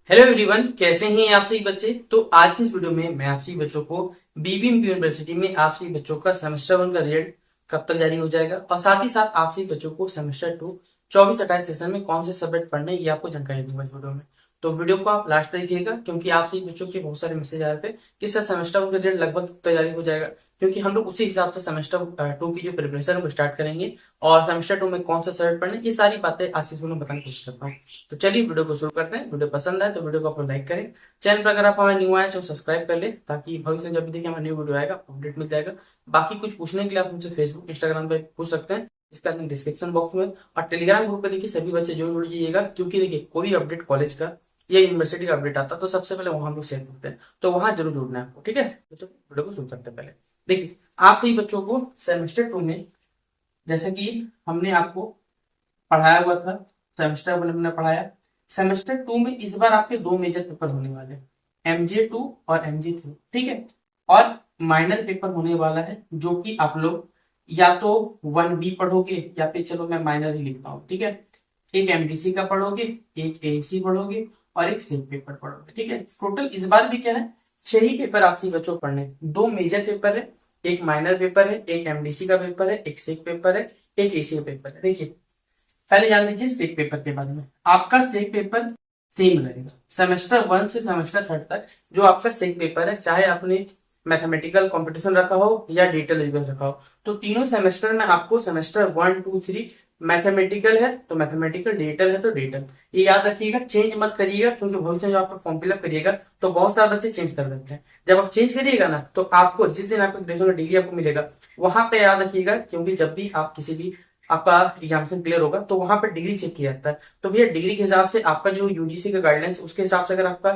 Hello everyone, कैसे हैं आप सभी बच्चे। तो आज की इस वीडियो में मैं आप सभी बच्चों को बीबीएमबी यूनिवर्सिटी में आप सभी बच्चों का सेमेस्टर 1 का रिजल्ट कब तक जारी हो जाएगा और साथ ही साथ आप सभी बच्चों को सेमेस्टर 2 24-28 सेशन में कौन से सब्जेक्ट पढ़ने हैं, ये आपको जानकारी दूंगा इस वीडियो में। तो वीडियो को आप लास्ट तक देखिएगा क्योंकि आप सभी बच्चों के बहुत सारे मैसेज आ रहे थे कि सर सेमेस्टर 1 का रिजल्ट लगभग कब तक जारी हो जाएगा, क्योंकि हम लोग उसी हिसाब से सेमेस्टर 2 की जो प्रिपरेशन है वो स्टार्ट करेंगे और सेमेस्टर 2 में कौन सा सब्जेक्ट पढ़ना है, ये सारी बातें आज की इस वीडियो में बताने की कोशिश करता हूँ। तो चलिए वीडियो को शुरू करते हैं। वीडियो पसंद आए तो वीडियो को आप लाइक करें। चैनल पर अगर आप हमारे न्यू आए तो सब्सक्राइब कर ले ताकि भविष्य में जब भी देखिए हमारा न्यू वीडियो आएगा अपडेट मिल जाएगा। बाकी कुछ पूछने के लिए आप हमसे फेसबुक इंस्टाग्राम पे पूछ सकते हैं, इसका लिंक डिस्क्रिप्शन बॉक्स में। और टेलीग्राम ग्रुप पे देखिए सभी बच्चे जुड़ जाइएगा, क्योंकि देखिए कोई अपडेट कॉलेज का या यूनिवर्सिटी का अपडेट आता है तो सबसे पहले वहां हम लोग शेयर करते हैं, तो वहां जरूर जुड़ना है आपको। ठीक है, तो चलो वीडियो को शुरू करते हैं। पहले देखिए आप सही बच्चों को सेमेस्टर 2 में जैसे कि हमने आपको पढ़ाया हुआ था, सेमेस्टर 1 में हमने पढ़ाया, सेमेस्टर 2 में इस बार आपके दो मेजर पेपर होने वाले हैं, MJ2 और MJ3। ठीक है, और माइनर पेपर होने वाला है जो कि आप लोग या तो 1B पढ़ोगे या फिर चलो मैं माइनर ही लिखता हूँ। ठीक है, एक MDC का पढ़ोगे, एक AEC पढ़ोगे और एक सेक पेपर पढ़ोगे। ठीक है, टोटल इस बार भी क्या है, 6 ही पेपर आपसे बच्चों को पढ़ने हैं। दो मेजर पेपर है, एक माइनर पेपर है, एक MDC का पेपर है, एक सेक पेपर है, एक AEC का पेपर है। देखिए पहले जान लीजिए सेक पेपर के बारे में। आपका सेक पेपर सेम रहेगा सेमेस्टर 1 से सेमेस्टर 3 तक। जो आपका सेक पेपर है, चाहे आपने मैथमेटिकल कंपटीशन रखा हो या डिजिटल रिवीजन रखा हो, तो तीनों सेमेस्टर में आपको सेमेस्टर 1, 2, 3 मैथमेटिकल है तो मैथमेटिकल, डिजिटल है तो डिजिटल। ये याद रखिएगा, चेंज मत करिएगा, क्योंकि भविष्य में जब आप फॉर्म फिलअप करिएगा तो बहुत सारे बच्चे चेंज कर देते हैं। जब आप चेंज करिएगा ना तो आपको जिस दिन आपको ग्रेजुएशन का डिग्री आपको मिलेगा वहां पे याद रखिएगा, क्योंकि जब भी आप किसी भी आपका एग्जामिनेशन क्लियर होगा तो वहां पर डिग्री चेक किया जाता है। तो भैया डिग्री के हिसाब से आपका जो यूजीसी का गाइडलाइंस उसके हिसाब से अगर आपका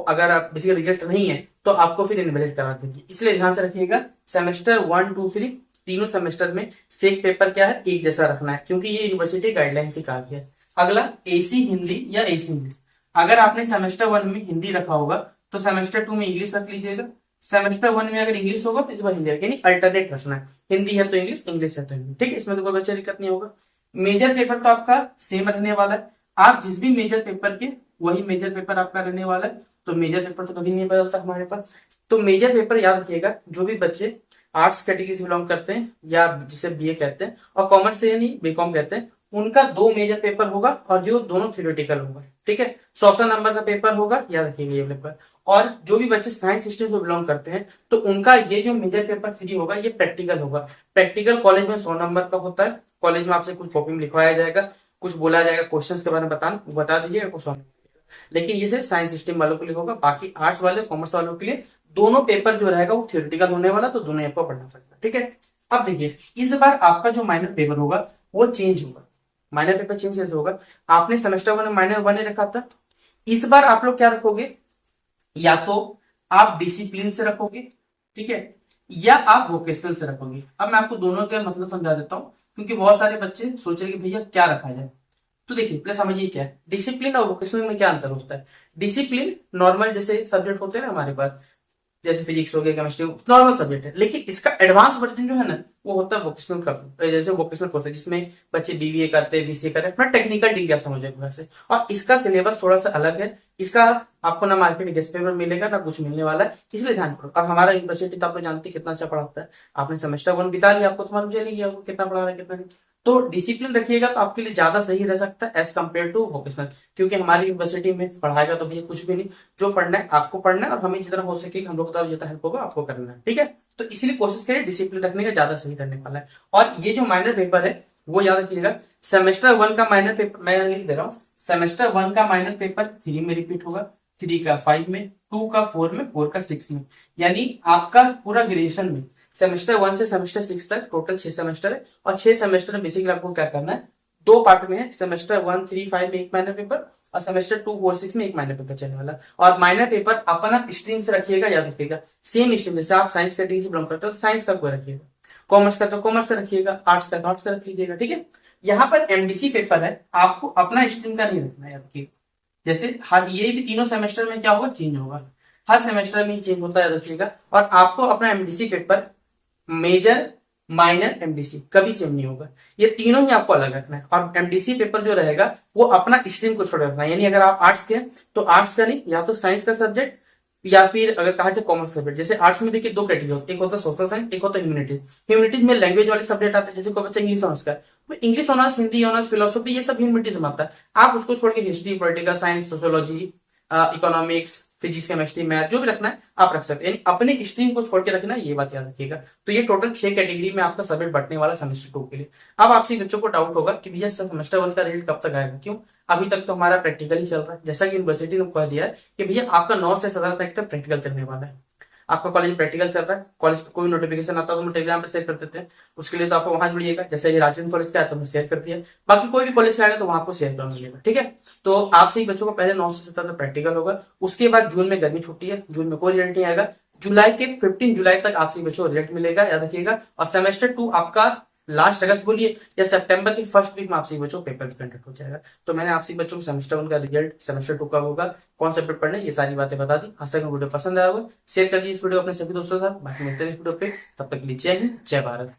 अगर आप किसी का रिजल्ट नहीं है तो आपको फिर इनवैलिड करा देंगे। इसलिए ध्यान से रखिएगा, सेमेस्टर 1, 2, 3 तीनों सेमेस्टर में सेक पेपर क्या है, एक जैसा रखना है, क्योंकि ये यूनिवर्सिटी गाइडलाइन से कहा गया है। अगला एसी हिंदी या एसी इंग्लिश। अगर आपने सेमेस्टर 1 में हिंदी रखा होगा तो सेमेस्टर 2 में इंग्लिश रख लीजिएगा। सेमेस्टर 1 में अगर इंग्लिश होगा तो इस बार हिंदी यानी अल्टरनेट रखना है, हिंदी है तो इंग्लिश, इंग्लिश है तो हिंदी। ठीक है, इसमें तो कोई बच्चा दिक्कत नहीं होगा। मेजर पेपर तो आपका सेम रहने वाला है, आप जिस भी मेजर पेपर के वही मेजर पेपर आपका रहने वाला है। तो मेजर पेपर तो कभी नहीं बदलता हमारे पास। तो मेजर पेपर याद रखिएगा, जो भी बच्चे आर्ट्स कैटेगरी से बिलोंग करते हैं या जिसे बीए कहते हैं और कॉमर्स से यानी बीकॉम कहते हैं, उनका दो मेजर पेपर होगा और जो दोनों थ्योरेटिकल होगा। ठीक है, 100 नंबर का पेपर होगा, याद रखिएगा ये पेपर। और जो भी बच्चे साइंस स्ट्रीम से बिलोंग करते हैं तो उनका ये जो मेजर पेपर 3 होगा ये प्रैक्टिकल होगा। प्रैक्टिकल कॉलेज में 100 नंबर का होता है। कॉलेज में आपसे कुछ कॉपी में लिखवाया जाएगा, कुछ बोला जाएगा, क्वेश्चंस के बारे में बता दीजिएगा कुछ, लेकिन ये सिर्फ साइंस स्ट्रीम वालों के लिए होगा। बाकी आर्ट्स वाले, कॉमर्स वालों के लिए दोनों पेपर जो रहेगा वो थ्योरेटिकल होने वाला, तो दोनों आपको पढ़ना पड़ेगा। ठीक है, अब देखिए इस बार आपका जो माइनर पेपर होगा वो चेंज होगा। माइनर पेपर चेंज कैसे होगा, आपने सेमेस्टर 1 में माइनर 1 रखा था, इस बार आप लोग क्या रखोगे, या तो आप डिसिप्लिन से रखोगे, ठीक है, या आप वोकेशनल से रखोगे। अब मैं आपको दोनों का मतलब समझा देता हूं, क्योंकि बहुत सारे बच्चे सोच रहे कि भैया क्या रखा जाए। तो देखिए पहले समझिए क्या है डिसिप्लिन और वोकेशनल में क्या अंतर होता है। डिसिप्लिन नॉर्मल जैसे सब्जेक्ट होते हैं ना हमारे पास, जैसे फिजिक्स हो गया, केमिस्ट्री, नॉर्मल सब्जेक्ट है, लेकिन इसका एडवांस वर्जन जो है ना वो होता है वोकेशनल का। जैसे वोकेशनल कोर्स है जिसमें बच्चे बीबीए करते हैं, बीसीए करते हैं, अपना टेक्निकल डिग्री आप समझ पूरा से। और इसका सिलेबस थोड़ा सा अलग है, इसका आपको ना मार्केट गेस्ट पेपर मिलेगा ना कुछ मिलने वाला है, इसलिए ध्यान करो। अब हमारा यूनिवर्सिटी तो आप लोग जानते हैं कितना अच्छा पढ़ाता है, आपने सेमेस्टर 1 बिता लिया, आपको तो मालूम चली गया कितना पढ़ा रहा है कितना नहीं। तो डिसिप्लिन रखिएगा तो आपके लिए ज्यादा सही रह सकता है एज कम्पेयर टू वोकेशनल, क्योंकि हमारी यूनिवर्सिटी में पढ़ाएगा तो भैया कुछ भी नहीं, जो पढ़ना है आपको पढ़ना है और हमें जितना हो सके हम लोग द्वारा जितना हेल्प होगा आपको करना है। ठीक है, तो इसलिए कोशिश करिए डिसिप्लिन रखने का, ज्यादा सही रहने वाला है। और ये जो माइनर पेपर है वो याद रखिएगा, सेमेस्टर 1 का माइनर पेपर मैं लिख दे रहा हूँ, सेमेस्टर 1 का माइनर पेपर 3 में रिपीट होगा, 3 का 5 में, 2 का 4 में, 4 का 6 में। यानी आपका पूरा ग्रेजुएशन में सेमेस्टर 1 से सेमेस्टर 6 तक टोटल 6 सेमेस्टर है, और 6 सेमेस्टर में बेसिकली आपको क्या करना है, दो पार्ट में है, सेमेस्टर 1, 3, 5 में एक माइनर पेपर और सेमेस्टर 2, 4, 6 में एक माइनर पेपर चलने वाला। और माइनर पेपर अपना स्ट्रीम से रखिएगा, याद रखिएगा सेम स्ट्रीम, जैसे आप साइंस कैटेगरी से बिलोंग करते हो तो साइंस का कोई रखिएगा, कॉमर्स का तो कॉमर्स का रखिएगा, आर्ट्स का तो आर्ट्स का रख लीजिएगा। ठीक है, यहाँ पर एमडीसी पेपर है, आपको अपना स्ट्रीम का नहीं रखना है, याद रखिएगा। जैसे हर ये भी तीनों सेमेस्टर में क्या होगा, चेंज होगा, हर सेमेस्टर में चेंज होता है, याद रखिएगा। और आपको अपना MDC paper major minor MDC कभी सेम नहीं होगा। ये तीनों ही आपको अलग रखना है। और एमडीसी पेपर जो रहेगा वो अपना स्ट्रीम को छोड़ रखना है, यानी अगर आप आर्ट्स के हैं तो आर्ट्स का नहीं, या तो साइंस का सब्जेक्ट या फिर अगर कहा जाए कॉमर्स सब्जेक्ट। जैसे आर्ट्स में देखिए दो कैटेगरी होती है, एक होता है सोशल साइंस, एक होता है ह्यूमैनिटीज। ह्यूमैनिटीज में लैंग्वेज वाले सब्जेक्ट आते हैं, जैसे कोई बच्चा इंग्लिश ऑनर्स का है, वो English honours, Hindi honours, philosophy, ये सब ह्यूमैनिटीज में आता है। आप उसको छोड़ के history, political science, sociology, economics, physics, chemistry, math जो भी रखना है आप रख सकते हैं, यानी अपने स्ट्रीम को छोड़ के रखना है, ये बात याद रखिएगा। तो ये टोटल 6 कैटेगरी में आपका सब्जेक्ट बंटने वाला सेमेस्टर 2 के लिए। अब आपसे बच्चों को डाउट होगा कि भैया सेमेस्टर 1 का रिजल्ट कब तक आएगा, क्यों? अभी तक तो हमारा प्रैक्टिकल ही चल रहा है। जैसा कि यूनिवर्सिटी ने कह दिया है कि भैया आपका 9 से 17 तारीख तक प्रैक्टिकल चलने वाला है। आपका कॉलेज प्रैक्टिकल चल रहा है, कॉलेज का कोई नोटिफिकेशन आता है तो हम टेलीग्राम पे शेयर कर देते हैं, उसके लिए तो आपको वहां जुड़िएगा। जैसे ये राजस्थान कॉलेज का है तो मैं शेयर कर दिया, बाकी कोई भी कॉलेज का आएगा तो वहां आपको शेयर कर मिलेगा, ठीक है। तो आपसे ही बच्चों को पहले 9 से 17 तक प्रैक्टिकल होगा, उसके बाद जून में गर्मी छुट्टी है, जून में कोई रिजल्ट नहीं आएगा। जुलाई के 15 जुलाई तक आपसे बच्चों को रिजल्ट मिलेगा, याद रखिएगा। और सेमेस्टर 2 आपका लास्ट अगस्त बोलिए या सितंबर के फर्स्ट वीक में आपसे बच्चों पेपर कंडक्ट हो जाएगा। तो मैंने आपसे बच्चों को सेमेस्टर 1 का रिजल्ट, सेमेस्टर 2 कब होगा, कौन सा पेपर पढ़ने, ये सारी बातें बता दी। आशा करूं वीडियो पसंद आया होगा। शेयर कर दीजिए इस वीडियो अपने सभी दोस्तों के साथ। बाकी मिलते हैं इस वीडियो पे, तब तक के लिए जय हिंद, जय भारत।